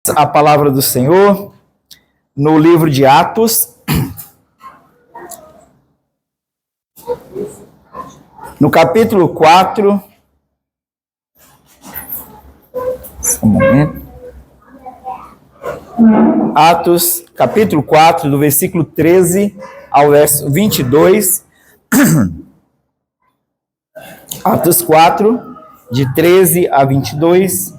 A palavra do Senhor no livro de Atos, no capítulo 4. Só um momento. Atos, capítulo 4, do versículo 13 ao verso 22. Atos 4, de 13 a 22.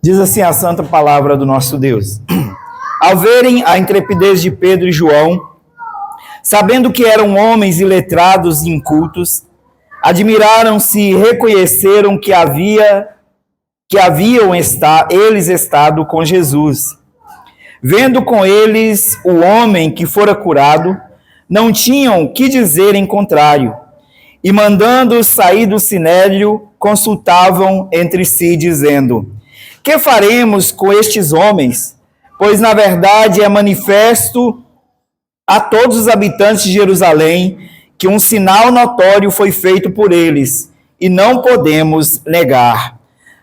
Diz assim a santa palavra do nosso Deus. Ao verem a intrepidez de Pedro e João, sabendo que eram homens iletrados e incultos, admiraram-se e reconheceram que haviam eles estado com Jesus. Vendo com eles o homem que fora curado, não tinham que dizer em contrário, e mandando sair do sinédrio, consultavam entre si, dizendo: que faremos com estes homens? Pois, na verdade, é manifesto a todos os habitantes de Jerusalém que um sinal notório foi feito por eles, e não podemos negar.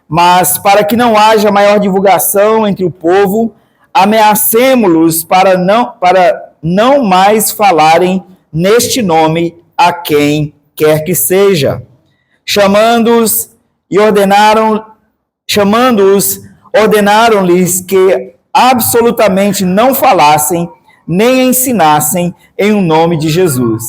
Mas, para que não haja maior divulgação entre o povo, ameacemo-los para não mais falarem neste nome a quem quer que seja. Chamando-os, ordenaram-lhes que absolutamente não falassem, nem ensinassem em o nome de Jesus.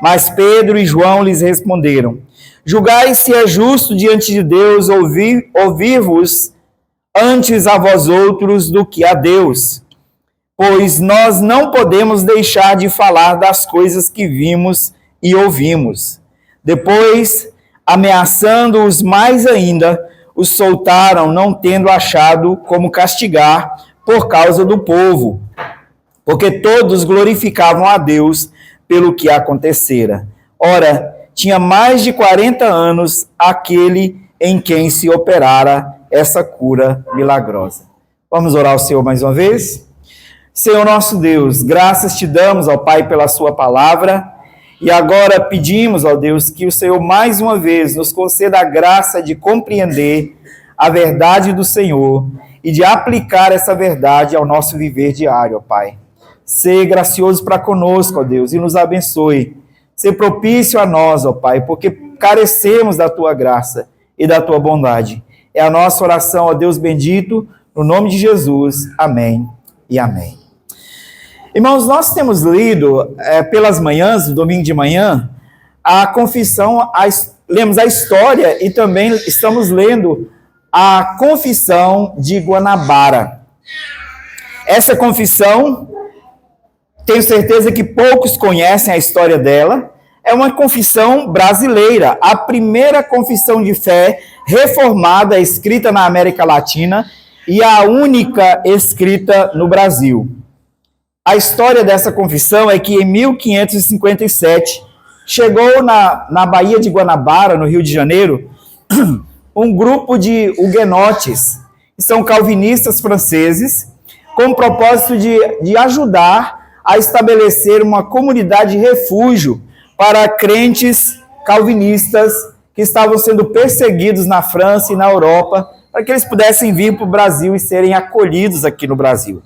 Mas Pedro e João lhes responderam: julgai se é justo diante de Deus ouvir-vos antes a vós outros do que a Deus. Pois nós não podemos deixar de falar das coisas que vimos e ouvimos. Depois, ameaçando-os mais ainda, os soltaram, não tendo achado como castigar por causa do povo, porque todos glorificavam a Deus pelo que acontecera. Ora, tinha mais de 40 anos aquele em quem se operara essa cura milagrosa. Vamos orar ao Senhor mais uma vez? Senhor nosso Deus, graças te damos, ó Pai, pela sua palavra. E agora pedimos, ó Deus, que o Senhor mais uma vez nos conceda a graça de compreender a verdade do Senhor e de aplicar essa verdade ao nosso viver diário, ó Pai. Ser gracioso para conosco, ó Deus, e nos abençoe. Ser propício a nós, ó Pai, porque carecemos da tua graça e da tua bondade. É a nossa oração, ó Deus bendito, no nome de Jesus. Amém e amém. Irmãos, nós temos lido pelas manhãs, no domingo de manhã, a confissão, lemos a história e também estamos lendo a confissão de Guanabara. Essa confissão, tenho certeza que poucos conhecem a história dela, é uma confissão brasileira, a primeira confissão de fé reformada escrita na América Latina e a única escrita no Brasil. A história dessa confissão é que em 1557 chegou na Baía de Guanabara, no Rio de Janeiro, um grupo de huguenotes, que são calvinistas franceses, com o propósito de ajudar a estabelecer uma comunidade de refúgio para crentes calvinistas que estavam sendo perseguidos na França e na Europa, para que eles pudessem vir para o Brasil e serem acolhidos aqui no Brasil.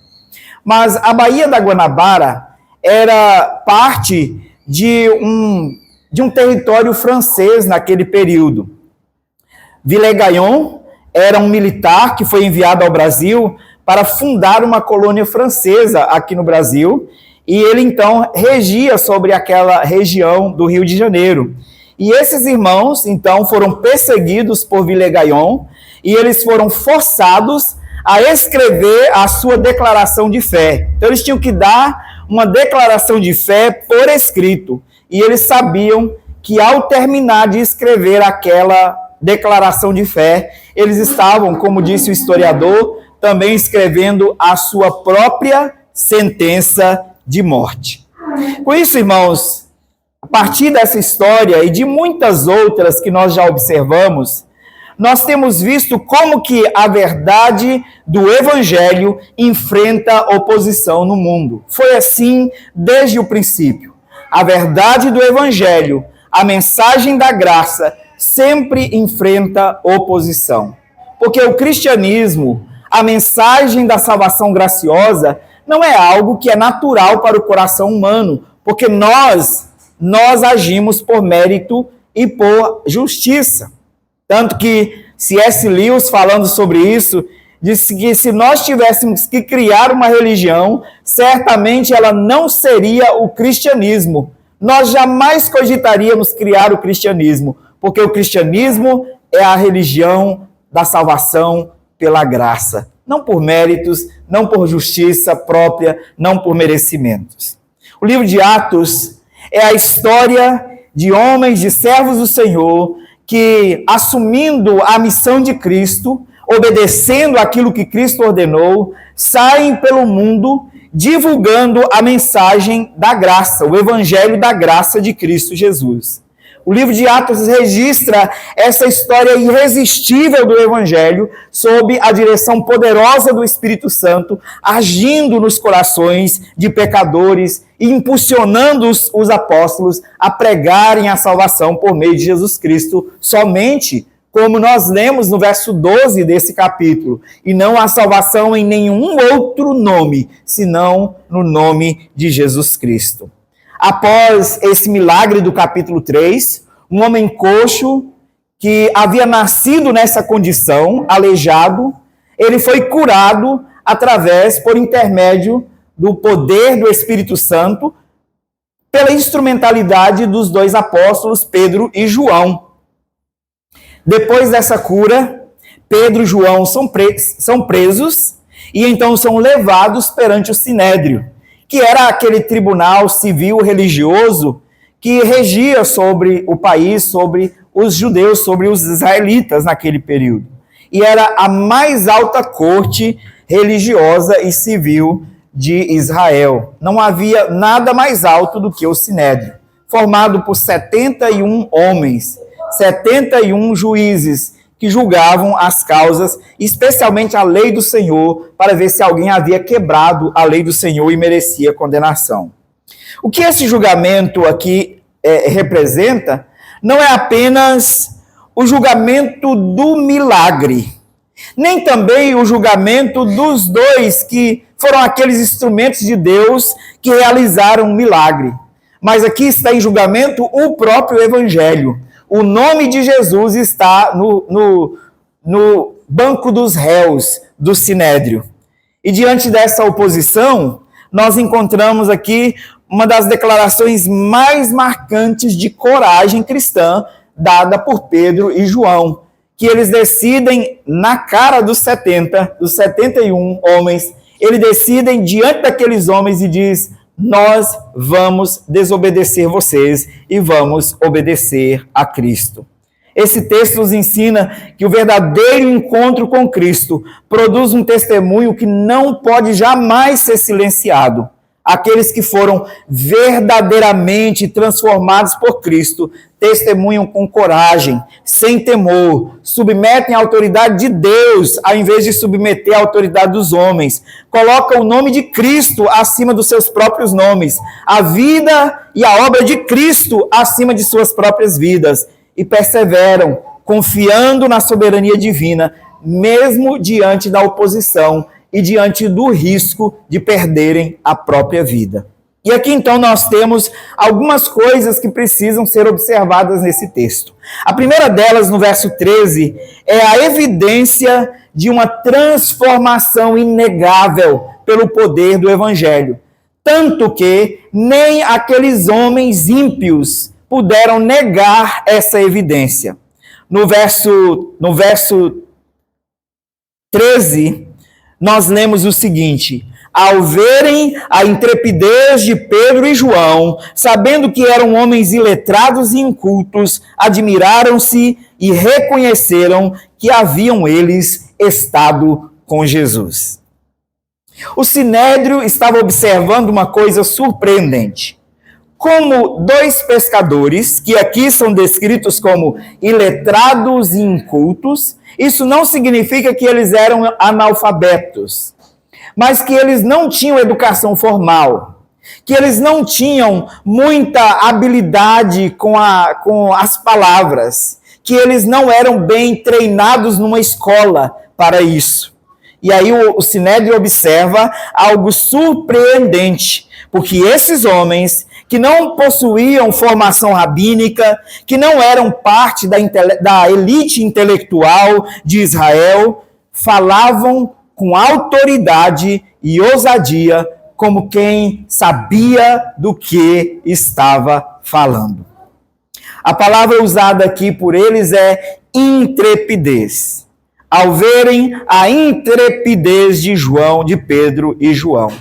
Mas a Baía da Guanabara era parte de um território francês naquele período. Villegagnon era um militar que foi enviado ao Brasil para fundar uma colônia francesa aqui no Brasil, e ele então regia sobre aquela região do Rio de Janeiro. E esses irmãos então foram perseguidos por Villegagnon e eles foram forçados a escrever a sua declaração de fé. Então eles tinham que dar uma declaração de fé por escrito. E eles sabiam que ao terminar de escrever aquela declaração de fé, eles estavam, como disse o historiador, também escrevendo a sua própria sentença de morte. Com isso, irmãos, a partir dessa história e de muitas outras que nós já observamos, nós temos visto como que a verdade do Evangelho enfrenta oposição no mundo. Foi assim desde o princípio. A verdade do Evangelho, a mensagem da graça, sempre enfrenta oposição. Porque o cristianismo, a mensagem da salvação graciosa, não é algo que é natural para o coração humano, porque nós agimos por mérito e por justiça. Tanto que C.S. Lewis, falando sobre isso, disse que se nós tivéssemos que criar uma religião, certamente ela não seria o cristianismo. Nós jamais cogitaríamos criar o cristianismo, porque o cristianismo é a religião da salvação pela graça, não por méritos, não por justiça própria, não por merecimentos. O livro de Atos é a história de homens, de servos do Senhor, que, assumindo a missão de Cristo, obedecendo aquilo que Cristo ordenou, saem pelo mundo divulgando a mensagem da graça, o evangelho da graça de Cristo Jesus. O livro de Atos registra essa história irresistível do Evangelho sob a direção poderosa do Espírito Santo, agindo nos corações de pecadores e impulsionando os apóstolos a pregarem a salvação por meio de Jesus Cristo somente, como nós lemos no verso 12 desse capítulo, e não a salvação em nenhum outro nome, senão no nome de Jesus Cristo. Após esse milagre do capítulo 3, um homem coxo que havia nascido nessa condição, aleijado, ele foi curado por intermédio do poder do Espírito Santo, pela instrumentalidade dos dois apóstolos, Pedro e João. Depois dessa cura, Pedro e João são presos e então são levados perante o Sinédrio, que era aquele tribunal civil religioso que regia sobre o país, sobre os judeus, sobre os israelitas naquele período. E era a mais alta corte religiosa e civil de Israel. Não havia nada mais alto do que o Sinédrio, formado por 71 homens, 71 juízes que julgavam as causas, especialmente a lei do Senhor, para ver se alguém havia quebrado a lei do Senhor e merecia condenação. O que esse julgamento aqui representa não é apenas o julgamento do milagre, nem também o julgamento dos dois que foram aqueles instrumentos de Deus que realizaram um milagre. Mas aqui está em julgamento o próprio Evangelho. O nome de Jesus está no banco dos réus do Sinédrio. E diante dessa oposição, nós encontramos aqui uma das declarações mais marcantes de coragem cristã dada por Pedro e João, que eles decidem na cara dos 71 homens, eles decidem diante daqueles homens e diz: nós vamos desobedecer vocês e vamos obedecer a Cristo. Esse texto nos ensina que o verdadeiro encontro com Cristo produz um testemunho que não pode jamais ser silenciado. Aqueles que foram verdadeiramente transformados por Cristo testemunham com coragem, sem temor, submetem a autoridade de Deus ao invés de submeter a autoridade dos homens, colocam o nome de Cristo acima dos seus próprios nomes, a vida e a obra de Cristo acima de suas próprias vidas, e perseveram, confiando na soberania divina, mesmo diante da oposição e diante do risco de perderem a própria vida. E aqui então nós temos algumas coisas que precisam ser observadas nesse texto. A primeira delas, no verso 13, é a evidência de uma transformação inegável pelo poder do Evangelho. Tanto que nem aqueles homens ímpios puderam negar essa evidência. No verso 13, nós lemos o seguinte: ao verem a intrepidez de Pedro e João, sabendo que eram homens iletrados e incultos, admiraram-se e reconheceram que haviam eles estado com Jesus. O Sinédrio estava observando uma coisa surpreendente. como dois pescadores, que aqui são descritos como iletrados e incultos. Isso não significa que eles eram analfabetos, mas que eles não tinham educação formal, que eles não tinham muita habilidade com as palavras, que eles não eram bem treinados numa escola para isso. E aí o Sinédrio observa algo surpreendente, porque esses homens que não possuíam formação rabínica, que não eram parte da elite intelectual de Israel, falavam com autoridade e ousadia, como quem sabia do que estava falando. A palavra usada aqui por eles é intrepidez. Ao verem a intrepidez de Pedro e João.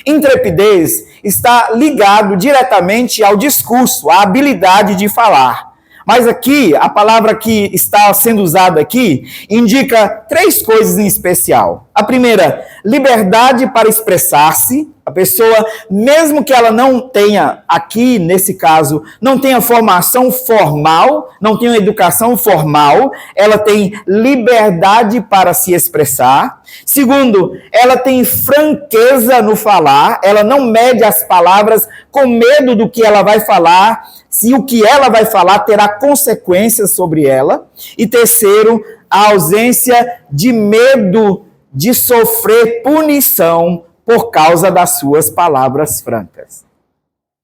Intrepidez está ligado diretamente ao discurso, à habilidade de falar. Mas aqui, a palavra que está sendo usada aqui indica três coisas em especial. A primeira, liberdade para expressar-se. A pessoa, mesmo que ela não tenha, aqui nesse caso, não tenha formação formal, não tenha educação formal, ela tem liberdade para se expressar. Segundo, ela tem franqueza no falar, ela não mede as palavras com medo do que ela vai falar, se o que ela vai falar terá consequências sobre ela. E terceiro, a ausência de medo de sofrer punição por causa das suas palavras francas.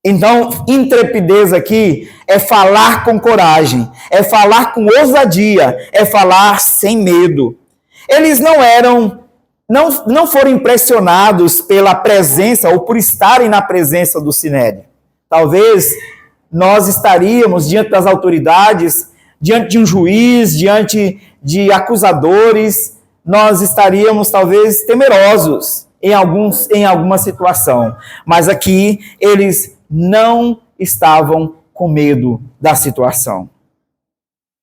Então, intrepidez aqui é falar com coragem, é falar com ousadia, é falar sem medo. Eles não foram impressionados pela presença ou por estarem na presença do Sinédrio. Talvez nós estaríamos diante das autoridades, diante de um juiz, diante de acusadores, nós estaríamos talvez temerosos em alguma situação. Mas aqui eles não estavam com medo da situação.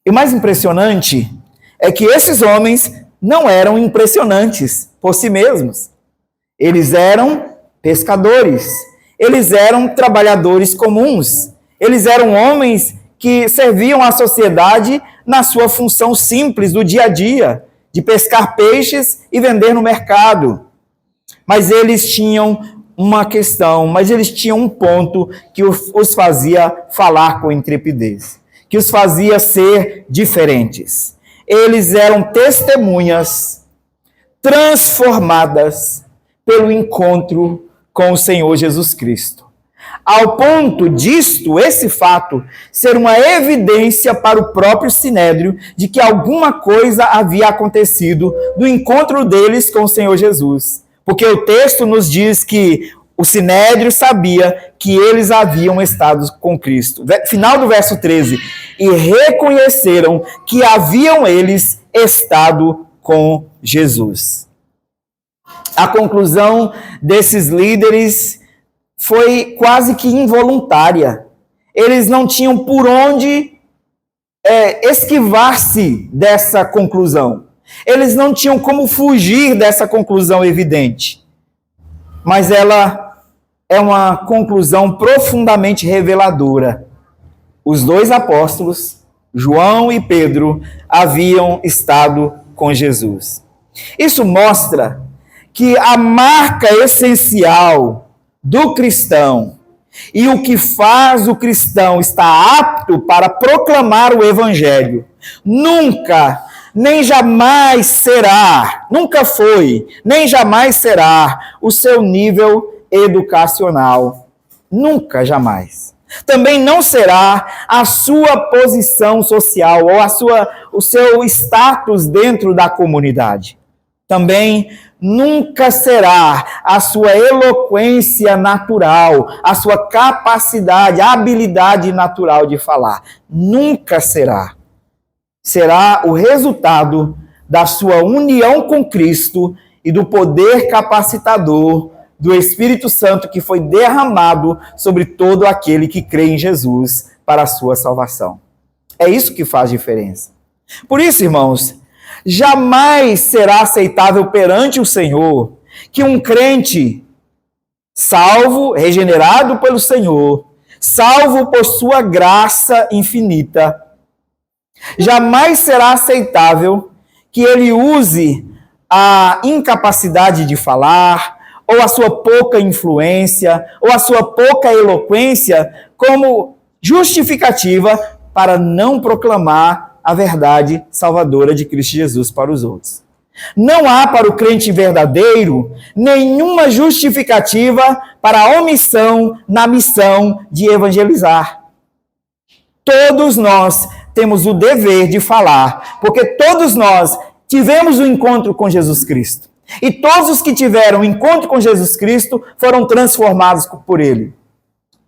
E o mais impressionante é que esses homens não eram impressionantes por si mesmos. Eles eram pescadores, eles eram trabalhadores comuns, eles eram homens que serviam à sociedade na sua função simples do dia a dia, de pescar peixes e vender no mercado. Mas eles tinham uma questão, mas eles tinham um ponto que os fazia falar com intrepidez, que os fazia ser diferentes. Eles eram testemunhas transformadas pelo encontro com o Senhor Jesus Cristo. Ao ponto disto, esse fato, ser uma evidência para o próprio Sinédrio de que alguma coisa havia acontecido no encontro deles com o Senhor Jesus. Porque o texto nos diz que o Sinédrio sabia que eles haviam estado com Cristo. Final do verso 13. E reconheceram que haviam eles estado com Jesus. A conclusão desses líderes foi quase que involuntária. Eles não tinham por onde esquivar-se dessa conclusão. Eles não tinham como fugir dessa conclusão evidente. Mas ela é uma conclusão profundamente reveladora. Os dois apóstolos, João e Pedro, haviam estado com Jesus. Isso mostra que a marca essencial do cristão e o que faz o cristão estar apto para proclamar o evangelho nunca, nem jamais será, nunca foi, nem jamais será o seu nível educacional. Nunca, jamais. Também não será a sua posição social ou o seu status dentro da comunidade. Também nunca será a sua eloquência natural, a sua capacidade, a habilidade natural de falar. Nunca será. Será o resultado da sua união com Cristo e do poder capacitador do Espírito Santo que foi derramado sobre todo aquele que crê em Jesus para a sua salvação. É isso que faz diferença. Por isso, irmãos, jamais será aceitável perante o Senhor que um crente salvo, regenerado pelo Senhor, salvo por sua graça infinita. Jamais será aceitável que ele use a incapacidade de falar, ou a sua pouca influência, ou a sua pouca eloquência como justificativa para não proclamar a verdade salvadora de Cristo Jesus para os outros. Não há para o crente verdadeiro nenhuma justificativa para a omissão na missão de evangelizar. Todos nós temos o dever de falar, porque todos nós tivemos um encontro com Jesus Cristo. E todos os que tiveram um encontro com Jesus Cristo foram transformados por Ele.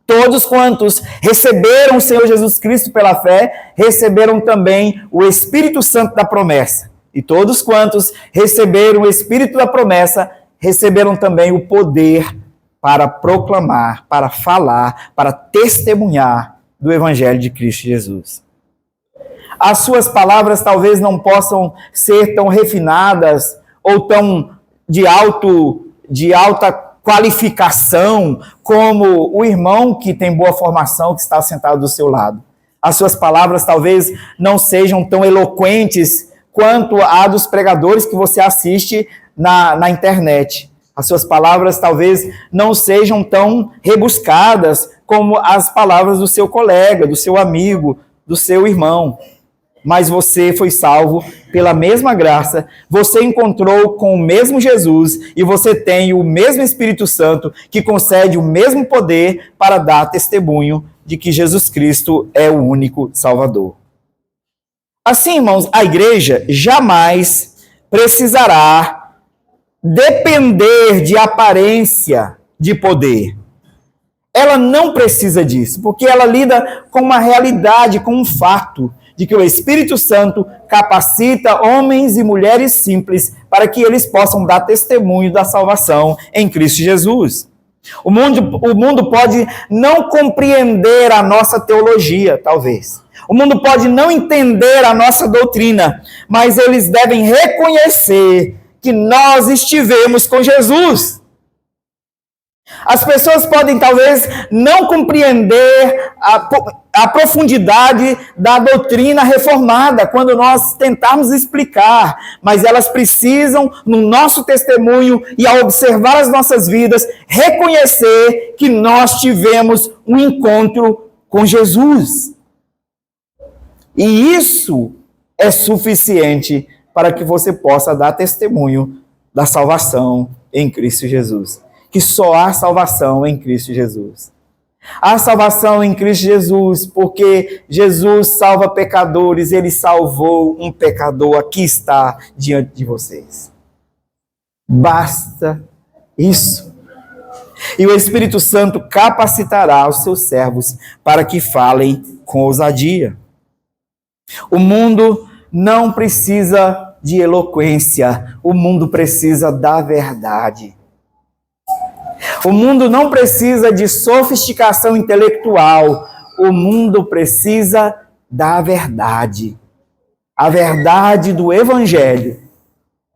Todos quantos receberam o Senhor Jesus Cristo pela fé, receberam também o Espírito Santo da promessa. E todos quantos receberam o Espírito da promessa, receberam também o poder para proclamar, para falar, para testemunhar do Evangelho de Cristo Jesus. As suas palavras talvez não possam ser tão refinadas ou tão de alta qualificação como o irmão que tem boa formação, que está sentado do seu lado. As suas palavras talvez não sejam tão eloquentes quanto a dos pregadores que você assiste na internet. As suas palavras talvez não sejam tão rebuscadas como as palavras do seu colega, do seu amigo, do seu irmão. Mas você foi salvo pela mesma graça, você encontrou com o mesmo Jesus e você tem o mesmo Espírito Santo que concede o mesmo poder para dar testemunho de que Jesus Cristo é o único Salvador. Assim, irmãos, a igreja jamais precisará depender de aparência de poder. Ela não precisa disso, porque ela lida com uma realidade, com um fato, de que o Espírito Santo capacita homens e mulheres simples para que eles possam dar testemunho da salvação em Cristo Jesus. O mundo pode não compreender a nossa teologia, talvez. O mundo pode não entender a nossa doutrina, mas eles devem reconhecer que nós estivemos com Jesus. As pessoas podem talvez não compreender a profundidade da doutrina reformada quando nós tentarmos explicar, mas elas precisam, no nosso testemunho e ao observar as nossas vidas, reconhecer que nós tivemos um encontro com Jesus. E isso é suficiente para que você possa dar testemunho da salvação em Cristo Jesus. Que só há salvação em Cristo Jesus. Há salvação em Cristo Jesus, porque Jesus salva pecadores, Ele salvou um pecador, aqui está diante de vocês. Basta isso. E o Espírito Santo capacitará os seus servos para que falem com ousadia. O mundo não precisa de eloquência, o mundo precisa da verdade. O mundo não precisa de sofisticação intelectual, o mundo precisa da verdade. A verdade do Evangelho,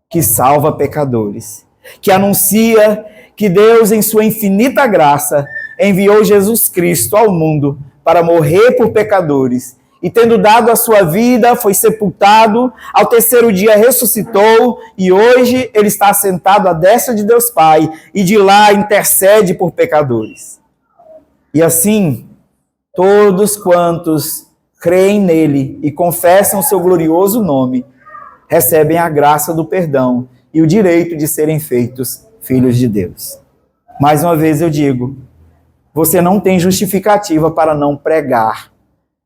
que salva pecadores, que anuncia que Deus, em sua infinita graça, enviou Jesus Cristo ao mundo para morrer por pecadores, e tendo dado a sua vida, foi sepultado, ao terceiro dia ressuscitou, e hoje ele está sentado à destra de Deus Pai, e de lá intercede por pecadores. E assim, todos quantos creem nele e confessam o seu glorioso nome, recebem a graça do perdão e o direito de serem feitos filhos de Deus. Mais uma vez eu digo, você não tem justificativa para não pregar,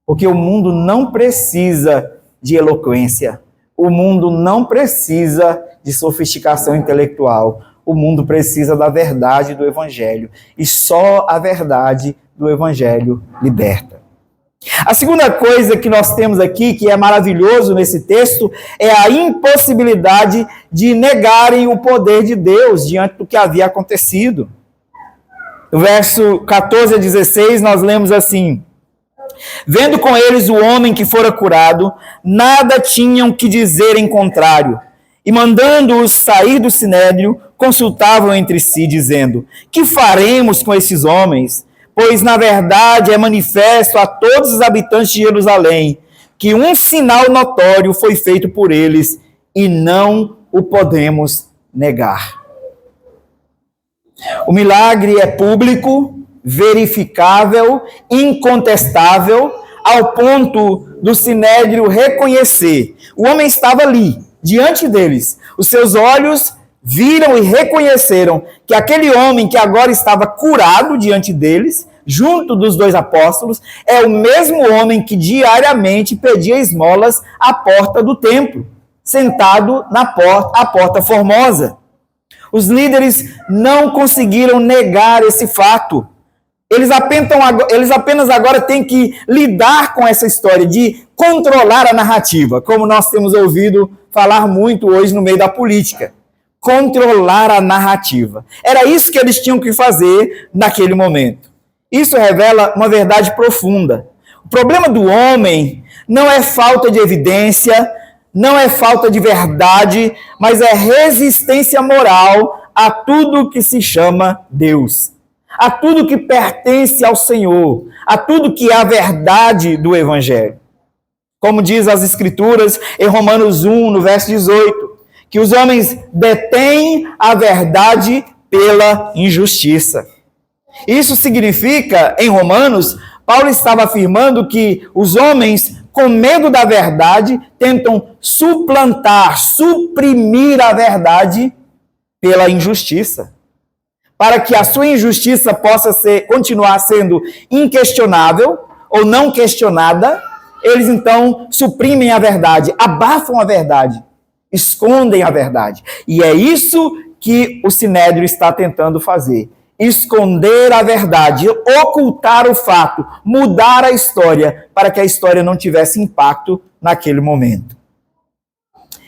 porque o mundo não precisa de eloquência, o mundo não precisa de sofisticação intelectual, o mundo precisa da verdade do Evangelho, e só a verdade do Evangelho liberta. A segunda coisa que nós temos aqui, que é maravilhoso nesse texto, é a impossibilidade de negarem o poder de Deus diante do que havia acontecido. No verso 14 a 16, nós lemos assim: vendo com eles o homem que fora curado, nada tinham que dizer em contrário. E mandando-os sair do sinédrio, consultavam entre si, dizendo: que faremos com esses homens? pois na verdade é manifesto a todos os habitantes de Jerusalém que um sinal notório foi feito por eles e não o podemos negar. O milagre é público, verificável, incontestável, ao ponto do Sinédrio reconhecer. O homem estava ali, diante deles. Os seus olhos viram e reconheceram que aquele homem que agora estava curado diante deles, junto dos dois apóstolos, é o mesmo homem que diariamente pedia esmolas à porta do templo, sentado à porta formosa. Os líderes não conseguiram negar esse fato. Eles apenas agora têm que lidar com essa história de controlar a narrativa, como nós temos ouvido falar muito hoje no meio da política. Controlar a narrativa. Era isso que eles tinham que fazer naquele momento. Isso revela uma verdade profunda. O problema do homem não é falta de evidência, não é falta de verdade, mas é resistência moral a tudo que se chama Deus, a tudo que pertence ao Senhor, a tudo que é a verdade do Evangelho. Como diz as Escrituras em Romanos 1, no verso 18, que os homens detêm a verdade pela injustiça. Isso significa, em Romanos, Paulo estava afirmando que os homens, com medo da verdade, tentam suplantar, suprimir a verdade pela injustiça. Para que a sua injustiça possa continuar sendo inquestionável ou não questionada, eles então suprimem a verdade, abafam a verdade, escondem a verdade. E é isso que o Sinédrio está tentando fazer. Esconder a verdade, ocultar o fato, mudar a história, para que a história não tivesse impacto naquele momento.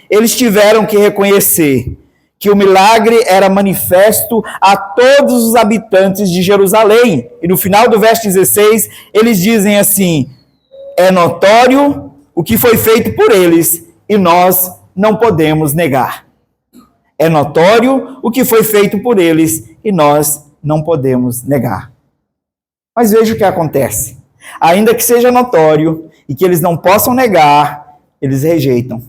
Eles tiveram que reconhecer que o milagre era manifesto a todos os habitantes de Jerusalém. E no final do verso 16, eles dizem assim: é notório o que foi feito por eles e nós não podemos negar. É notório o que foi feito por eles e nós não podemos negar. Mas veja o que acontece. Ainda que seja notório e que eles não possam negar, eles rejeitam.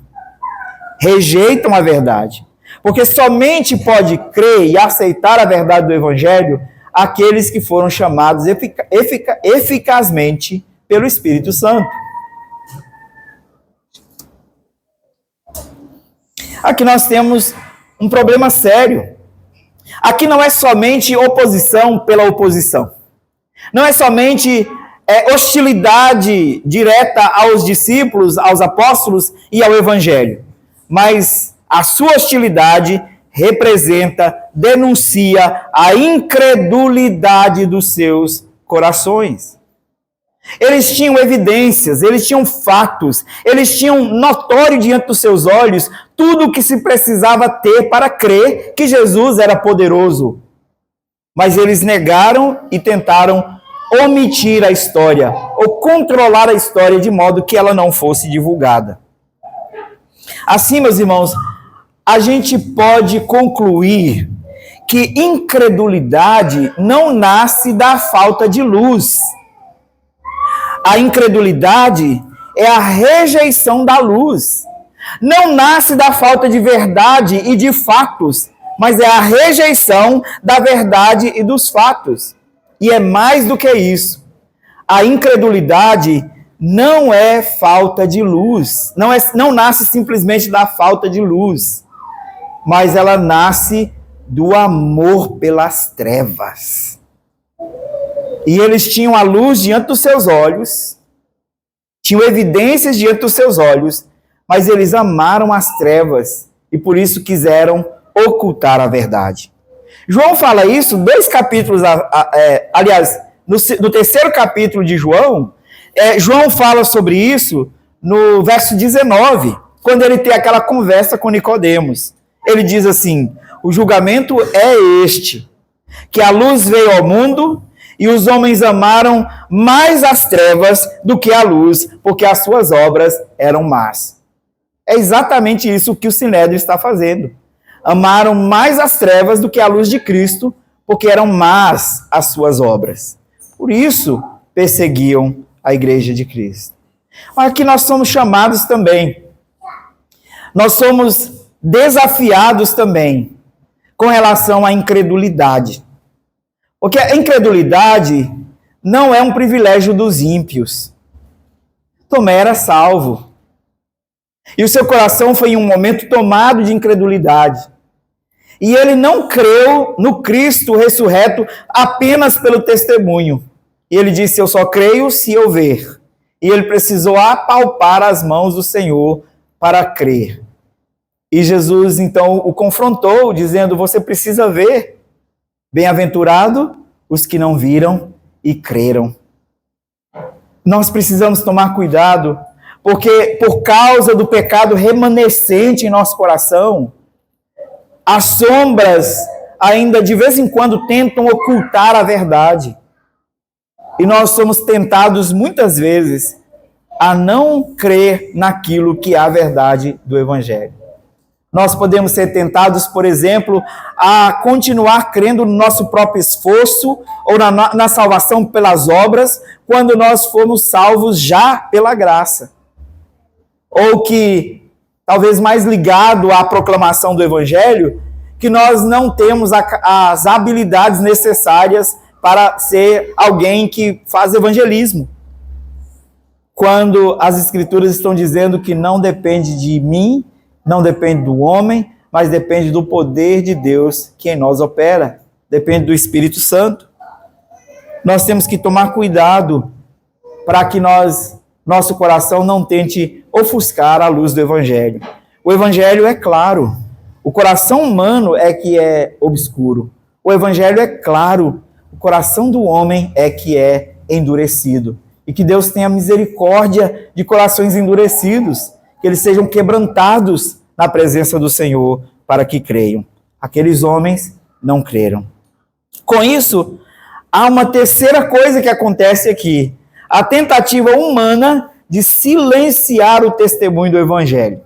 Rejeitam a verdade. Porque somente pode crer e aceitar a verdade do Evangelho aqueles que foram chamados eficazmente pelo Espírito Santo. Aqui nós temos um problema sério. Aqui não é somente oposição pela oposição. Não é somente hostilidade direta aos discípulos, aos apóstolos e ao Evangelho. Mas a sua hostilidade representa, denuncia a incredulidade dos seus corações. Eles tinham evidências, eles tinham fatos, eles tinham notório diante dos seus olhos tudo o que se precisava ter para crer que Jesus era poderoso. Mas eles negaram e tentaram omitir a história, ou controlar a história de modo que ela não fosse divulgada. Assim, meus irmãos, a gente pode concluir que incredulidade não nasce da falta de luz. A incredulidade é a rejeição da luz. Não nasce da falta de verdade e de fatos, mas é a rejeição da verdade e dos fatos. E é mais do que isso. A incredulidade não é falta de luz. Não nasce simplesmente da falta de luz, mas ela nasce do amor pelas trevas. E eles tinham a luz diante dos seus olhos, tinham evidências diante dos seus olhos, mas eles amaram as trevas e por isso quiseram ocultar a verdade. João fala isso 2 capítulos, aliás, no terceiro capítulo de João, João fala sobre isso no verso 19, quando ele tem aquela conversa com Nicodemos. Ele diz assim: o julgamento é este, que a luz veio ao mundo e os homens amaram mais as trevas do que a luz, porque as suas obras eram más. É exatamente isso que o Sinédrio está fazendo. Amaram mais as trevas do que a luz de Cristo, porque eram más as suas obras. Por isso perseguiam a igreja de Cristo. Mas aqui nós somos chamados também. Nós somos desafiados também com relação à incredulidade. Porque a incredulidade não é um privilégio dos ímpios. Tomé era salvo. E o seu coração foi em um momento tomado de incredulidade. E ele não creu no Cristo ressurreto apenas pelo testemunho. E ele disse, eu só creio se eu ver. E ele precisou apalpar as mãos do Senhor para crer. E Jesus, então, o confrontou, dizendo, você precisa ver. Bem-aventurado os que não viram e creram. Nós precisamos tomar cuidado, porque por causa do pecado remanescente em nosso coração, as sombras ainda de vez em quando tentam ocultar a verdade. E nós somos tentados muitas vezes a não crer naquilo que é a verdade do Evangelho. Nós podemos ser tentados, por exemplo, a continuar crendo no nosso próprio esforço ou na salvação pelas obras, quando nós fomos salvos já pela graça. Ou que, talvez mais ligado à proclamação do Evangelho, que nós não temos as habilidades necessárias para ser alguém que faz evangelismo. Quando as Escrituras estão dizendo que não depende de mim, não depende do homem, mas depende do poder de Deus que em nós opera. Depende do Espírito Santo. Nós temos que tomar cuidado para que nosso coração não tente ofuscar a luz do Evangelho. O Evangelho é claro. O coração humano é que é obscuro. O Evangelho é claro. O coração do homem é que é endurecido. E que Deus tenha misericórdia de corações endurecidos, que eles sejam quebrantados na presença do Senhor para que creiam. Aqueles homens não creram. Com isso, há uma terceira coisa que acontece aqui. A tentativa humana de silenciar o testemunho do Evangelho.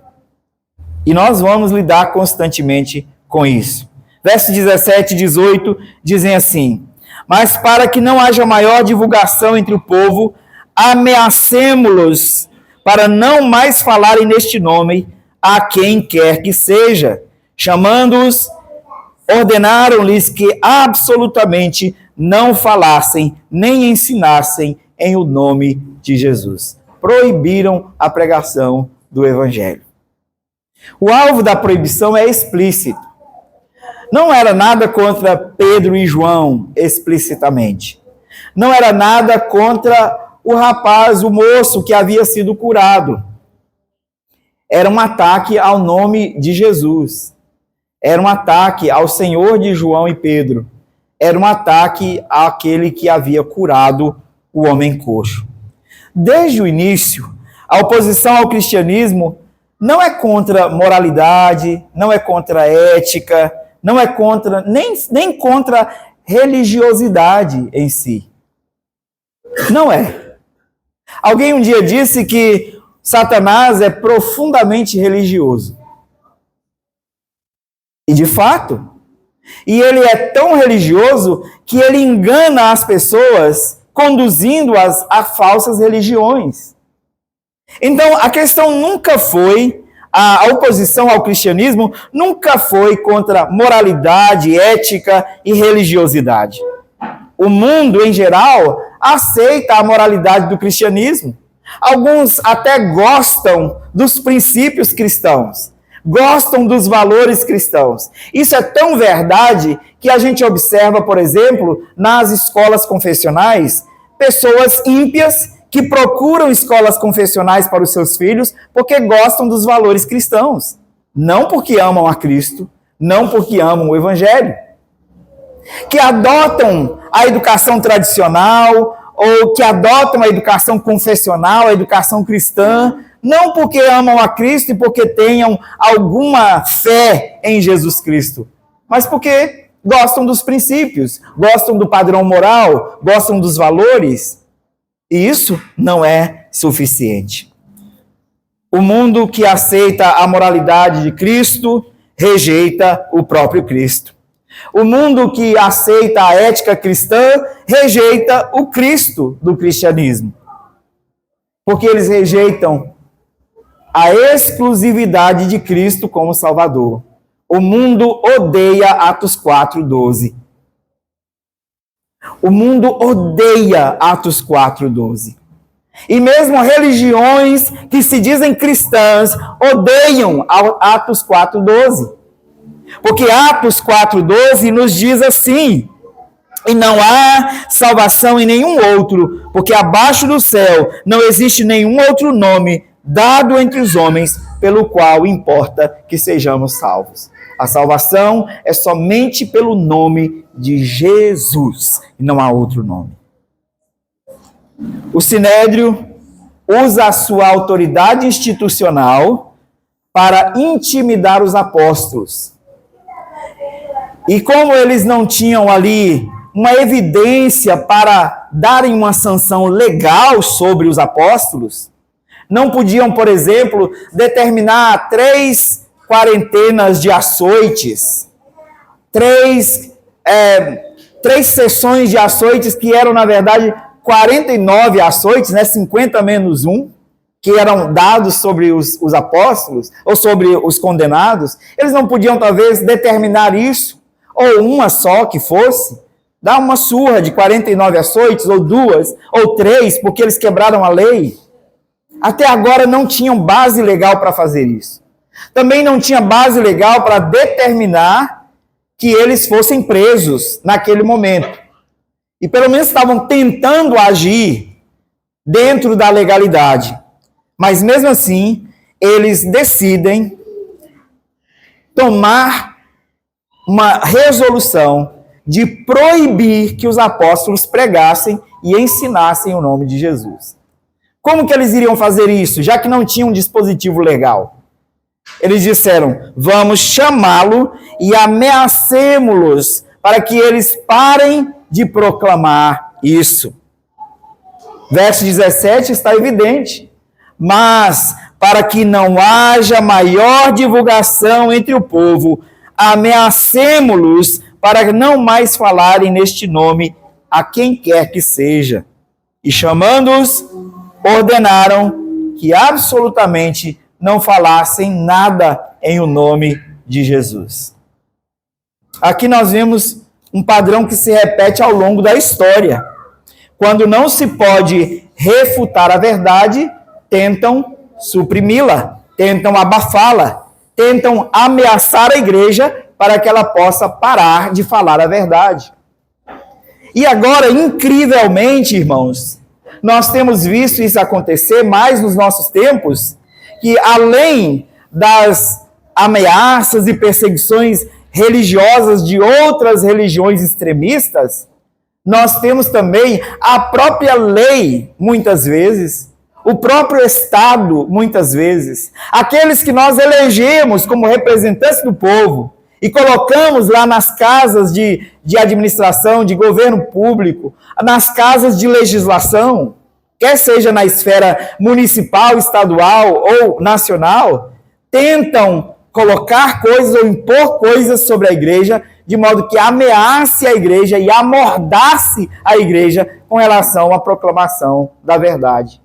E nós vamos lidar constantemente com isso. Versos 17 e 18 dizem assim, mas para que não haja maior divulgação entre o povo, ameacemo-los para não mais falarem neste nome a quem quer que seja. Chamando-os, ordenaram-lhes que absolutamente não falassem nem ensinassem em o nome de Jesus. Proibiram a pregação do Evangelho. O alvo da proibição é explícito. Não era nada contra Pedro e João, explicitamente. Não era nada contra o rapaz, o moço que havia sido curado. Era um ataque ao nome de Jesus. Era um ataque ao Senhor de João e Pedro. Era um ataque àquele que havia curado o homem coxo. Desde o início, a oposição ao cristianismo não é contra moralidade, não é contra ética, não é contra, nem contra religiosidade em si. Não é. Alguém um dia disse que Satanás é profundamente religioso. E de fato, e ele é tão religioso que ele engana as pessoas, conduzindo-as a falsas religiões. Então, a questão nunca foi, a oposição ao cristianismo nunca foi contra moralidade, ética e religiosidade. O mundo, em geral, aceita a moralidade do cristianismo. Alguns até gostam dos princípios cristãos, gostam dos valores cristãos. Isso é tão verdade que a gente observa, por exemplo, nas escolas confessionais, pessoas ímpias que procuram escolas confessionais para os seus filhos porque gostam dos valores cristãos. Não porque amam a Cristo, não porque amam o Evangelho. Que adotam a educação tradicional ou que adotam a educação confessional, a educação cristã, não porque amam a Cristo e porque tenham alguma fé em Jesus Cristo, mas porque gostam dos princípios, gostam do padrão moral, gostam dos valores. E isso não é suficiente. O mundo que aceita a moralidade de Cristo rejeita o próprio Cristo. O mundo que aceita a ética cristã rejeita o Cristo do cristianismo. Porque eles rejeitam a exclusividade de Cristo como Salvador. O mundo odeia Atos 4:12. O mundo odeia Atos 4:12. E mesmo religiões que se dizem cristãs odeiam Atos 4:12. Porque Atos 4:12 nos diz assim: e não há salvação em nenhum outro, porque abaixo do céu não existe nenhum outro nome dado entre os homens pelo qual importa que sejamos salvos. A salvação é somente pelo nome de Jesus, e não há outro nome. O Sinédrio usa a sua autoridade institucional para intimidar os apóstolos. E como eles não tinham ali uma evidência para darem uma sanção legal sobre os apóstolos, não podiam, por exemplo, determinar 3 quarentenas de açoites, 3 sessões de açoites que eram, na verdade, 49 açoites, 50 menos 1, que eram dados sobre os apóstolos, ou sobre os condenados. Eles não podiam, talvez, determinar isso, ou uma só que fosse, dar uma surra de 49 açoites, ou 2, ou 3, porque eles quebraram a lei. Até agora não tinham base legal para fazer isso. Também não tinha base legal para determinar que eles fossem presos naquele momento. E pelo menos estavam tentando agir dentro da legalidade. Mas mesmo assim, eles decidem tomar uma resolução de proibir que os apóstolos pregassem e ensinassem o nome de Jesus. Como que eles iriam fazer isso, já que não tinham um dispositivo legal? Eles disseram: vamos chamá-lo e ameacemos-los para que eles parem de proclamar isso. Verso 17 está evidente. Mas, para que não haja maior divulgação entre o povo, ameacemo-los para não mais falarem neste nome a quem quer que seja. E chamando-os, ordenaram que absolutamente não falassem nada em o nome de Jesus. Aqui nós vemos um padrão que se repete ao longo da história. Quando não se pode refutar a verdade, tentam suprimi-la, tentam abafá-la, tentam ameaçar a igreja para que ela possa parar de falar a verdade. E agora, incrivelmente, irmãos, nós temos visto isso acontecer mais nos nossos tempos, que além das ameaças e perseguições religiosas de outras religiões extremistas, nós temos também a própria lei, muitas vezes, o próprio Estado, muitas vezes, aqueles que nós elegemos como representantes do povo e colocamos lá nas casas de administração, de governo público, nas casas de legislação, quer seja na esfera municipal, estadual ou nacional, tentam colocar coisas ou impor coisas sobre a igreja, de modo que ameace a igreja e amordace a igreja com relação à proclamação da verdade.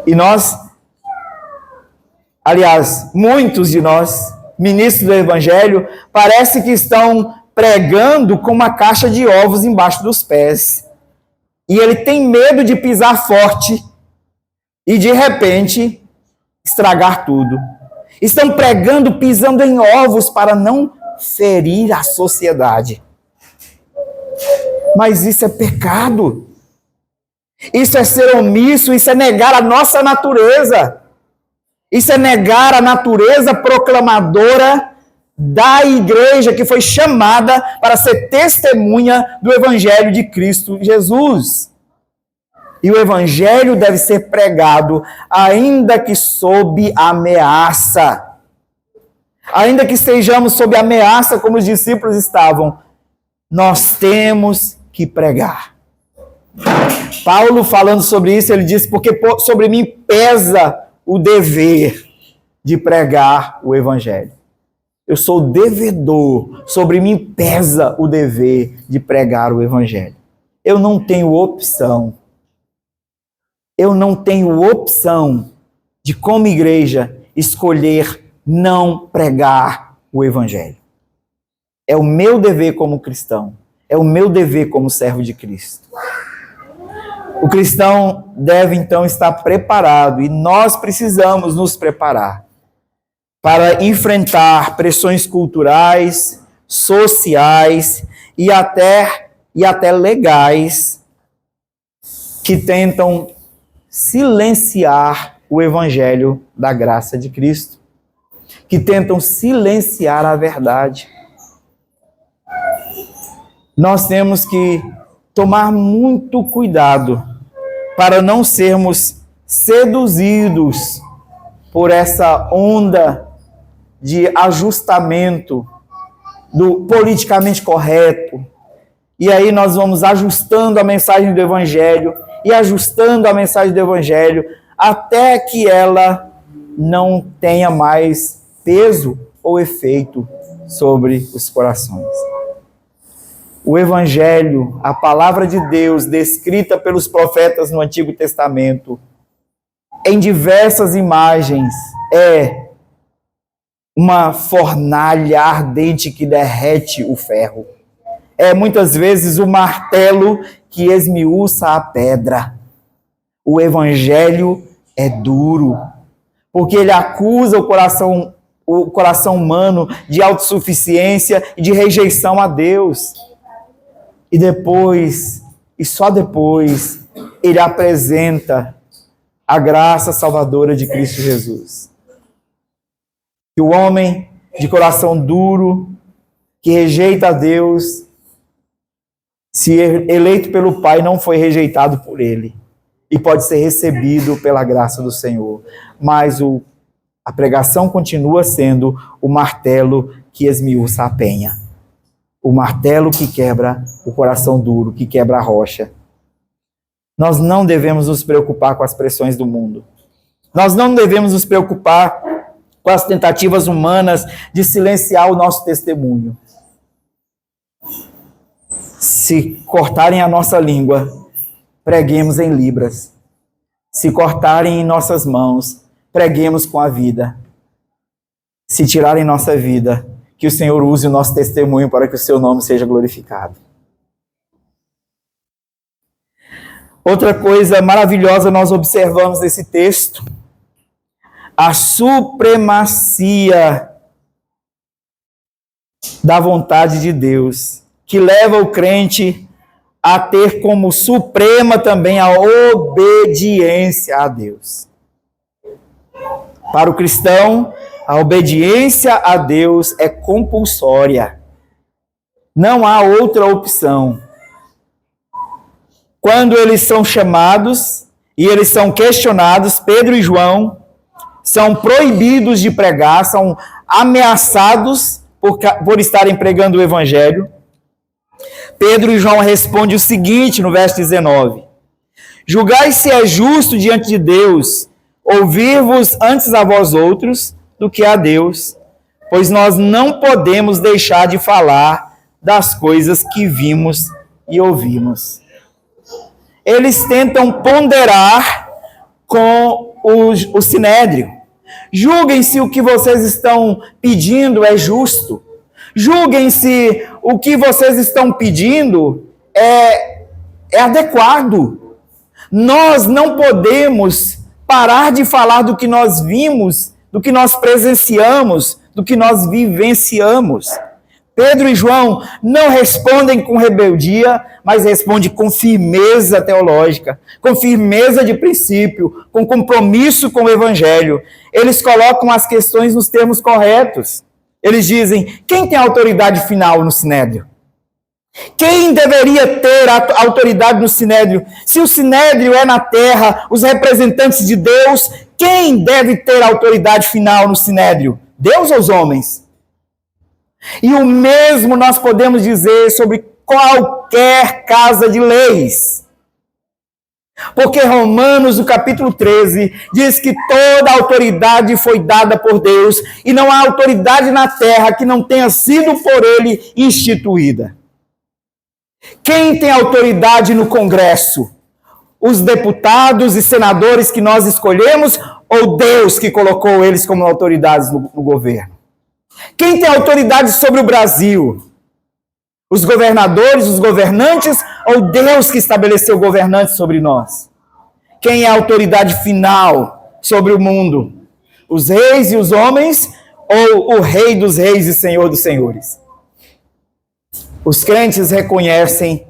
E nós, aliás, muitos de nós, ministros do Evangelho, parece que estão pregando com uma caixa de ovos embaixo dos pés. E ele tem medo de pisar forte e, de repente, estragar tudo. Estão pregando, pisando em ovos para não ferir a sociedade. Mas isso é pecado. Isso é ser omisso, isso é negar a nossa natureza. Isso é negar a natureza proclamadora da igreja que foi chamada para ser testemunha do Evangelho de Cristo Jesus. E o Evangelho deve ser pregado, ainda que sob ameaça. Ainda que estejamos sob ameaça, como os discípulos estavam, nós temos que pregar. Paulo, falando sobre isso, ele diz: porque sobre mim pesa o dever de pregar o Evangelho. Eu sou devedor, sobre mim pesa o dever de pregar o evangelho. Eu não tenho opção. Eu não tenho opção de, como igreja, escolher não pregar o evangelho. É o meu dever como cristão. É o meu dever como servo de Cristo. O cristão deve, então, estar preparado, e nós precisamos nos preparar para enfrentar pressões culturais, sociais e até legais que tentam silenciar o evangelho da graça de Cristo, que tentam silenciar a verdade. Nós temos que tomar muito cuidado para não sermos seduzidos por essa onda de ajustamento do politicamente correto. E aí nós vamos ajustando a mensagem do Evangelho e ajustando a mensagem do Evangelho até que ela não tenha mais peso ou efeito sobre os corações. O Evangelho, a palavra de Deus descrita pelos profetas no Antigo Testamento, em diversas imagens, é uma fornalha ardente que derrete o ferro. É muitas vezes o martelo que esmiuça a pedra. O evangelho é duro, porque ele acusa o coração humano de autossuficiência e de rejeição a Deus. E depois, e só depois, ele apresenta a graça salvadora de Cristo Jesus. Que o homem de coração duro, que rejeita a Deus, se eleito pelo Pai, não foi rejeitado por ele. E pode ser recebido pela graça do Senhor. Mas a pregação continua sendo o martelo que esmiuça a penha. O martelo que quebra o coração duro, que quebra a rocha. Nós não devemos nos preocupar com as pressões do mundo. Nós não devemos nos preocupar com as tentativas humanas de silenciar o nosso testemunho. Se cortarem a nossa língua, preguemos em libras. Se cortarem em nossas mãos, preguemos com a vida. Se tirarem nossa vida, que o Senhor use o nosso testemunho para que o seu nome seja glorificado. Outra coisa maravilhosa nós observamos nesse texto, a supremacia da vontade de Deus, que leva o crente a ter como suprema também a obediência a Deus. Para o cristão, a obediência a Deus é compulsória. Não há outra opção. Quando eles são chamados e eles são questionados, Pedro e João são proibidos de pregar, são ameaçados por estarem pregando o evangelho. Pedro e João respondem o seguinte no verso 19: julgai se é justo diante de Deus ouvir-vos antes a vós outros do que a Deus, pois nós não podemos deixar de falar das coisas que vimos e ouvimos. Eles tentam ponderar com o sinédrio. Julguem se o que vocês estão pedindo é justo. Julguem se o que vocês estão pedindo é adequado. Nós não podemos parar de falar do que nós vimos, do que nós presenciamos, do que nós vivenciamos. Pedro e João não respondem com rebeldia, mas respondem com firmeza teológica, com firmeza de princípio, com compromisso com o evangelho. Eles colocam as questões nos termos corretos. Eles dizem: quem tem autoridade final no sinédrio? Quem deveria ter a autoridade no sinédrio? Se o sinédrio é na terra, os representantes de Deus, quem deve ter a autoridade final no sinédrio? Deus ou os homens? E o mesmo nós podemos dizer sobre qualquer casa de leis. Porque Romanos, no capítulo 13, diz que toda a autoridade foi dada por Deus e não há autoridade na terra que não tenha sido por ele instituída. Quem tem autoridade no Congresso? Os deputados e senadores que nós escolhemos ou Deus que colocou eles como autoridades no governo? Quem tem autoridade sobre o Brasil? Os governadores, os governantes ou Deus que estabeleceu governantes sobre nós? Quem é a autoridade final sobre o mundo? Os reis e os homens ou o Rei dos reis e Senhor dos senhores? Os crentes reconhecem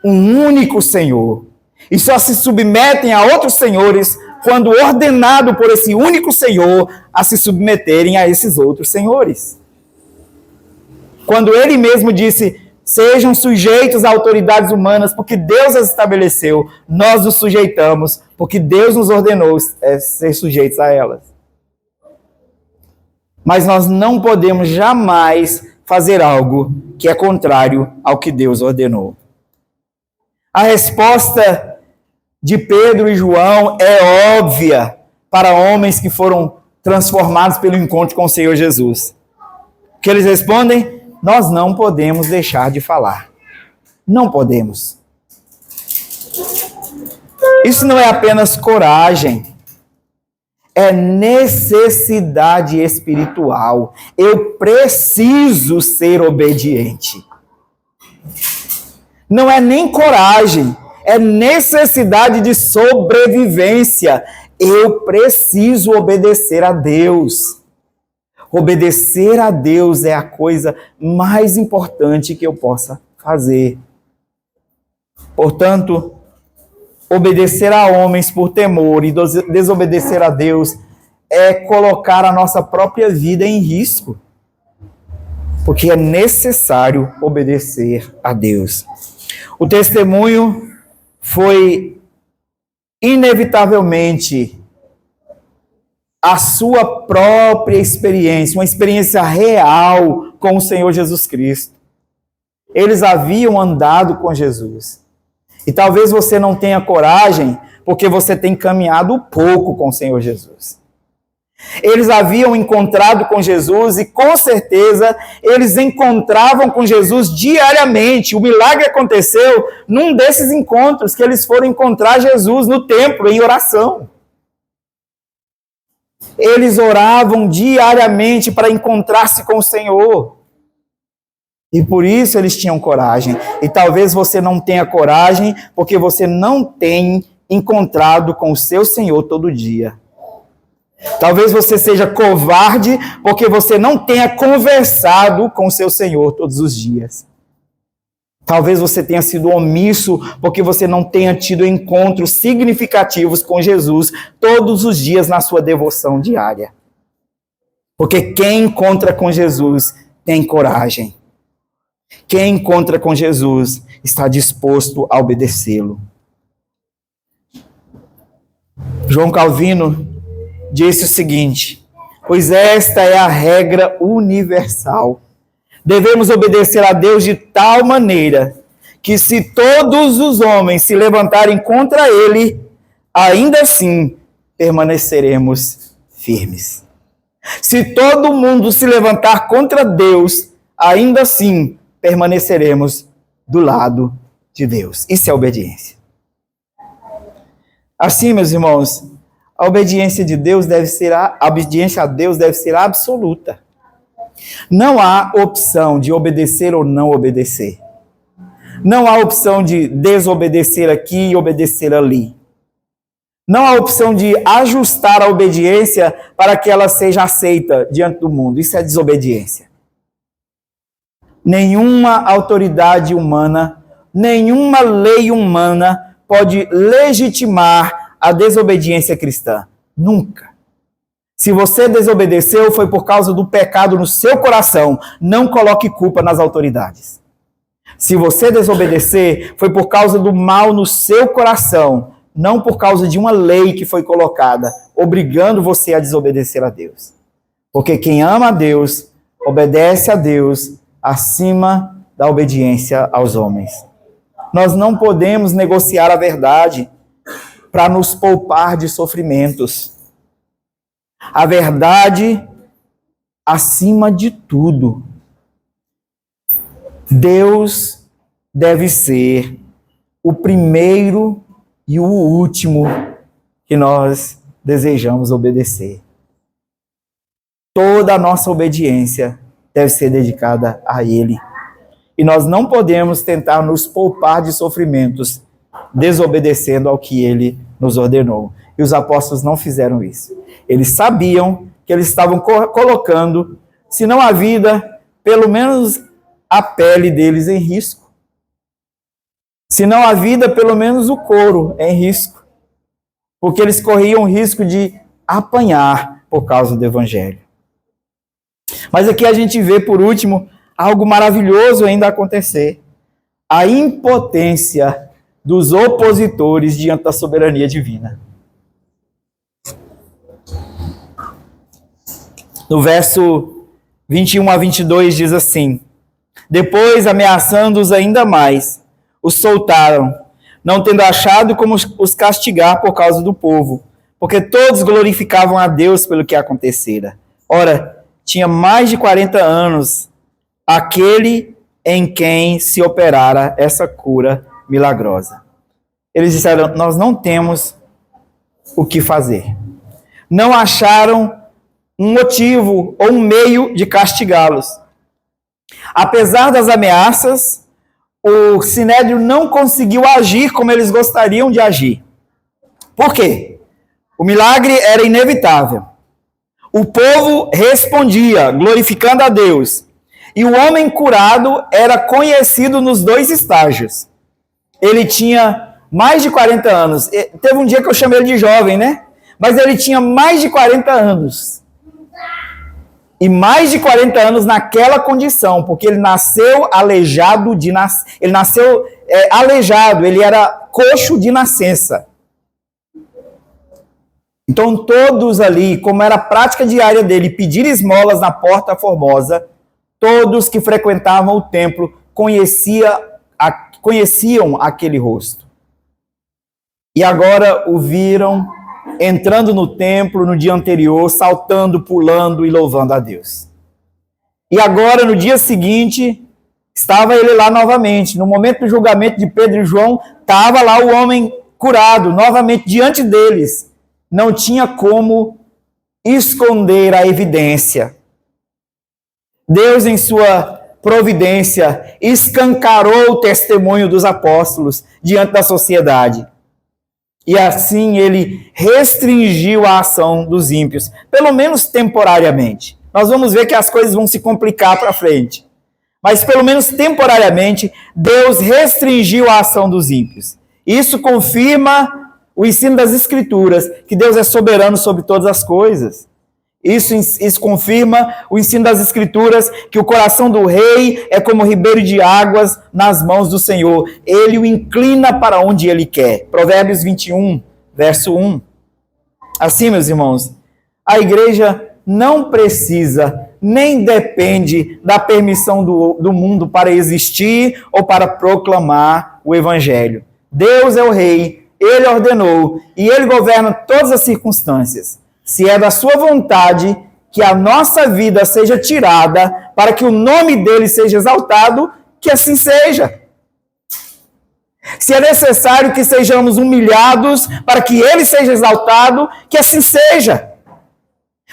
um único Senhor e só se submetem a outros senhores quando ordenado por esse único Senhor a se submeterem a esses outros senhores. Quando ele mesmo disse, sejam sujeitos a autoridades humanas, porque Deus as estabeleceu, nós nos sujeitamos, porque Deus nos ordenou ser sujeitos a elas. Mas nós não podemos jamais fazer algo que é contrário ao que Deus ordenou. A resposta de Pedro e João é óbvia para homens que foram transformados pelo encontro com o Senhor Jesus. O que eles respondem? Nós não podemos deixar de falar. Não podemos. Isso não é apenas coragem. É necessidade espiritual. Eu preciso ser obediente. Não é nem coragem. É necessidade de sobrevivência. Eu preciso obedecer a Deus. Obedecer a Deus é a coisa mais importante que eu possa fazer. Portanto, obedecer a homens por temor e desobedecer a Deus é colocar a nossa própria vida em risco. Porque é necessário obedecer a Deus. O testemunho foi inevitavelmente a sua própria experiência, uma experiência real com o Senhor Jesus Cristo. Eles haviam andado com Jesus. E talvez você não tenha coragem, porque você tem caminhado pouco com o Senhor Jesus. Eles haviam encontrado com Jesus e, com certeza, eles encontravam com Jesus diariamente. O milagre aconteceu num desses encontros que eles foram encontrar Jesus no templo, em oração. Eles oravam diariamente para encontrar-se com o Senhor. E por isso eles tinham coragem. E talvez você não tenha coragem porque você não tem encontrado com o seu Senhor todo dia. Talvez você seja covarde porque você não tenha conversado com o seu Senhor todos os dias. Talvez você tenha sido omisso porque você não tenha tido encontros significativos com Jesus todos os dias na sua devoção diária. Porque quem encontra com Jesus tem coragem. Quem encontra com Jesus está disposto a obedecê-lo. João Calvino disse o seguinte: pois esta é a regra universal. Devemos obedecer a Deus de tal maneira que se todos os homens se levantarem contra ele, ainda assim permaneceremos firmes. Se todo mundo se levantar contra Deus, ainda assim permaneceremos do lado de Deus. Isso é obediência. Assim, meus irmãos, a obediência de Deus a obediência a Deus deve ser absoluta. Não há opção de obedecer ou não obedecer. Não há opção de desobedecer aqui e obedecer ali. Não há opção de ajustar a obediência para que ela seja aceita diante do mundo. Isso é desobediência. Nenhuma autoridade humana, nenhuma lei humana pode legitimar a desobediência cristã. Nunca. Se você desobedeceu, foi por causa do pecado no seu coração. Não coloque culpa nas autoridades. Se você desobedecer, foi por causa do mal no seu coração. Não por causa de uma lei que foi colocada, obrigando você a desobedecer a Deus. Porque quem ama a Deus, obedece a Deus acima da obediência aos homens. Nós não podemos negociar a verdade. para nos poupar de sofrimentos. A verdade, acima de tudo, Deus deve ser o primeiro e o último que nós desejamos obedecer. Toda a nossa obediência deve ser dedicada a Ele. E nós não podemos tentar nos poupar de sofrimentos desobedecendo ao que Ele nos ordenou. E os apóstolos não fizeram isso. Eles sabiam que eles estavam colocando, se não a vida, pelo menos a pele deles em risco. Se não a vida, pelo menos o couro em risco. Porque eles corriam o risco de apanhar por causa do Evangelho. Mas aqui a gente vê, por último, algo maravilhoso ainda acontecer. A impotência dos opositores diante da soberania divina. No verso 21 a 22 diz assim: depois, ameaçando-os ainda mais, os soltaram, não tendo achado como os castigar por causa do povo, porque todos glorificavam a Deus pelo que acontecera. Ora, tinha mais de 40 anos aquele em quem se operara essa cura milagrosa. Eles disseram: nós não temos o que fazer. Não acharam um motivo ou um meio de castigá-los. Apesar das ameaças, o Sinédrio não conseguiu agir como eles gostariam de agir. Por quê? O milagre era inevitável. O povo respondia, glorificando a Deus. E o homem curado era conhecido nos dois estágios. Ele tinha mais de 40 anos. Teve um dia que eu chamei ele de jovem, né? Mas ele tinha mais de 40 anos. E mais de 40 anos naquela condição, porque ele nasceu aleijado ele nasceu aleijado, ele era coxo de nascença. Então todos ali, como era a prática diária dele, pedir esmolas na Porta Formosa, todos que frequentavam o templo conheciam aquele rosto. E agora o viram entrando no templo no dia anterior, saltando, pulando e louvando a Deus. E agora, no dia seguinte, estava ele lá novamente. No momento do julgamento de Pedro e João, estava lá o homem curado, novamente diante deles. Não tinha como esconder a evidência. Deus, em sua providência, escancarou o testemunho dos apóstolos diante da sociedade. E assim ele restringiu a ação dos ímpios, pelo menos temporariamente. Nós vamos ver que as coisas vão se complicar para frente. Mas pelo menos temporariamente, Deus restringiu a ação dos ímpios. Isso confirma o ensino das Escrituras, que Deus é soberano sobre todas as coisas. Isso confirma o ensino das Escrituras, que o coração do rei é como ribeiro de águas nas mãos do Senhor. Ele o inclina para onde ele quer. Provérbios 21, verso 1. Assim, meus irmãos, a igreja não precisa, nem depende da permissão do mundo para existir ou para proclamar o Evangelho. Deus é o rei, ele ordenou e ele governa todas as circunstâncias. Se é da sua vontade que a nossa vida seja tirada para que o nome dele seja exaltado, que assim seja. Se é necessário que sejamos humilhados para que ele seja exaltado, que assim seja.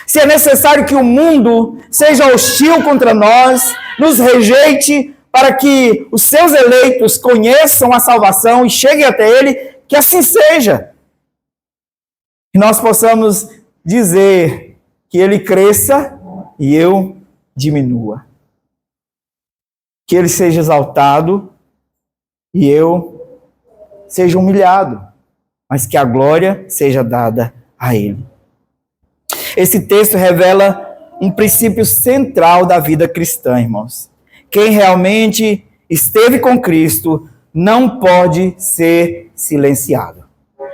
Se é necessário que o mundo seja hostil contra nós, nos rejeite para que os seus eleitos conheçam a salvação e cheguem até ele, que assim seja. Que nós possamos dizer que ele cresça e eu diminua. Que ele seja exaltado e eu seja humilhado, mas que a glória seja dada a ele. Esse texto revela um princípio central da vida cristã, irmãos. Quem realmente esteve com Cristo não pode ser silenciado.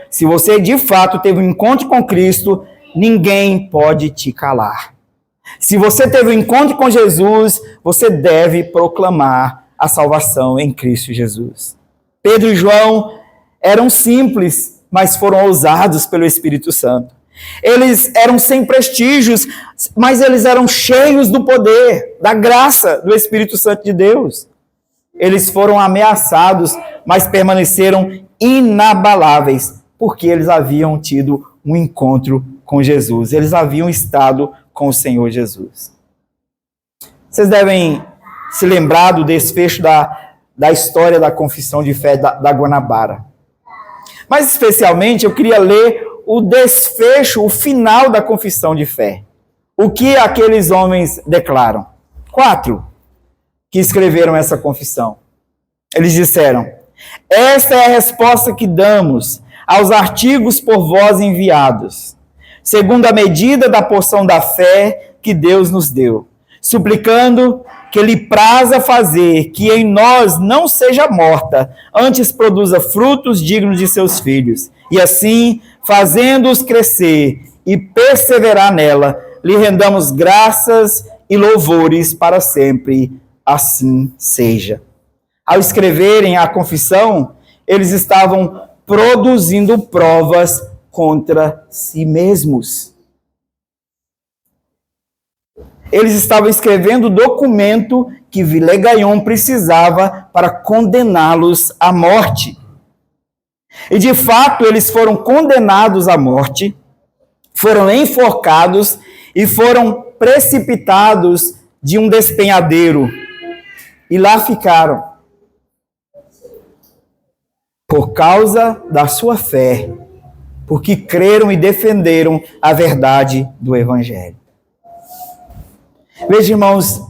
Se você de fato teve um encontro com Cristo, ninguém pode te calar. Se você teve um encontro com Jesus, você deve proclamar a salvação em Cristo Jesus. Pedro e João eram simples, mas foram ousados pelo Espírito Santo. Eles eram sem prestígios, mas eles eram cheios do poder, da graça do Espírito Santo de Deus. Eles foram ameaçados, mas permaneceram inabaláveis, porque eles haviam tido um encontro com Jesus. Eles haviam estado com o Senhor Jesus. Vocês devem se lembrar do desfecho da história da confissão de fé da Guanabara. Mas, especialmente, eu queria ler o desfecho, o final da confissão de fé. O que aqueles homens declaram? 4 que escreveram essa confissão. Eles disseram: esta é a resposta que damos aos artigos por vós enviados, segundo a medida da porção da fé que Deus nos deu, suplicando que lhe praza fazer que em nós não seja morta, antes produza frutos dignos de seus filhos, e assim, fazendo-os crescer e perseverar nela, lhe rendamos graças e louvores para sempre. Assim seja. Ao escreverem a confissão, eles estavam produzindo provas contra si mesmos. Eles estavam escrevendo o documento que Vilegaion precisava para condená-los à morte. E, de fato, eles foram condenados à morte, foram enforcados e foram precipitados de um despenhadeiro. E lá ficaram. Por causa da sua fé, porque creram e defenderam a verdade do Evangelho. Veja, irmãos,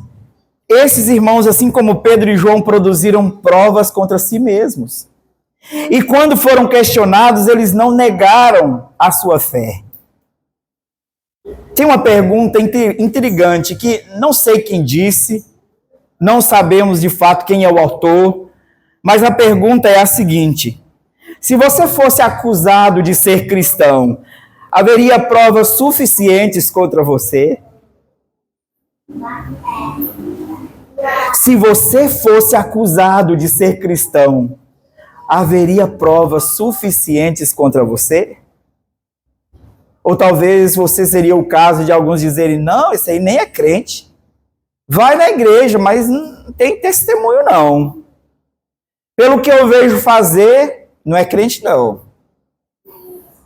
esses irmãos, assim como Pedro e João, produziram provas contra si mesmos. E quando foram questionados, eles não negaram a sua fé. Tem uma pergunta intrigante que não sei quem disse, não sabemos de fato quem é o autor, mas a pergunta é a seguinte: se você fosse acusado de ser cristão, haveria provas suficientes contra você? Se você fosse acusado de ser cristão, haveria provas suficientes contra você? Ou talvez você seria o caso de alguns dizerem: não, esse aí nem é crente. Vai na igreja, mas não tem testemunho não. Pelo que eu vejo fazer, não é crente não.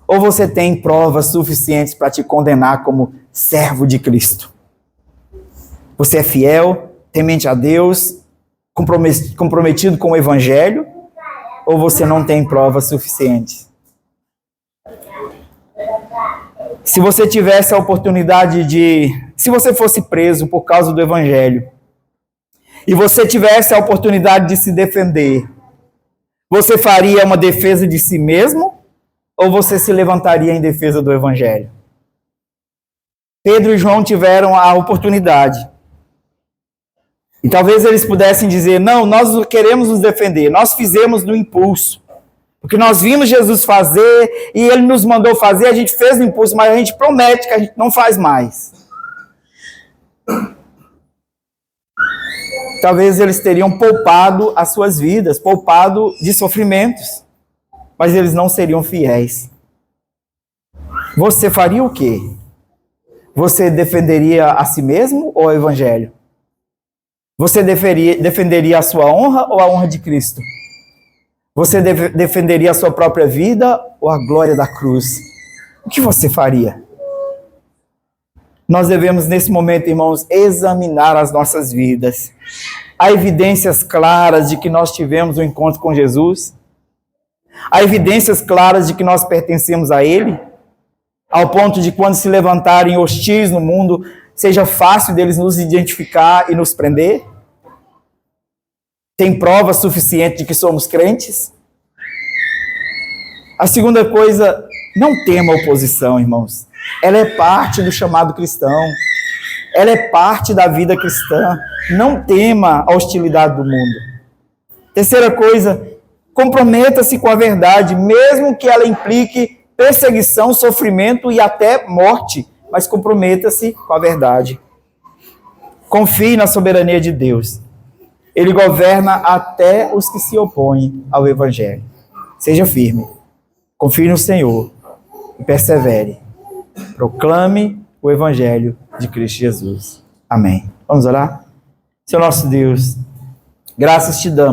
Ou você tem provas suficientes para te condenar como servo de Cristo? Você é fiel, temente a Deus, comprometido com o Evangelho? Ou você não tem provas suficientes? Se você tivesse a oportunidade se você fosse preso por causa do Evangelho, e você tivesse a oportunidade de se defender, você faria uma defesa de si mesmo, ou você se levantaria em defesa do Evangelho? Pedro e João tiveram a oportunidade. E talvez eles pudessem dizer: não, nós queremos nos defender, nós fizemos no impulso. Porque nós vimos Jesus fazer e ele nos mandou fazer, a gente fez no impulso, mas a gente promete que a gente não faz mais. Talvez eles teriam poupado as suas vidas, poupado de sofrimentos, mas eles não seriam fiéis. Você faria o quê? Você defenderia a si mesmo ou o Evangelho? Você defenderia a sua honra ou a honra de Cristo? Você defenderia a sua própria vida ou a glória da cruz? O que você faria? Nós devemos, nesse momento, irmãos, examinar as nossas vidas. Há evidências claras de que nós tivemos um encontro com Jesus? Há evidências claras de que nós pertencemos a Ele? Ao ponto de, quando se levantarem hostis no mundo, seja fácil deles nos identificar e nos prender? Tem prova suficiente de que somos crentes? A segunda coisa, não tema a oposição, irmãos. Ela é parte do chamado cristão. Ela é parte da vida cristã. Não tema a hostilidade do mundo. Terceira coisa, comprometa-se com a verdade, mesmo que ela implique perseguição, sofrimento e até morte. Mas comprometa-se com a verdade. Confie na soberania de Deus. Ele governa até os que se opõem ao Evangelho. Seja firme. Confie no Senhor e persevere. Proclame o Evangelho de Cristo Jesus. Amém. Vamos orar? Senhor nosso Deus, graças te damos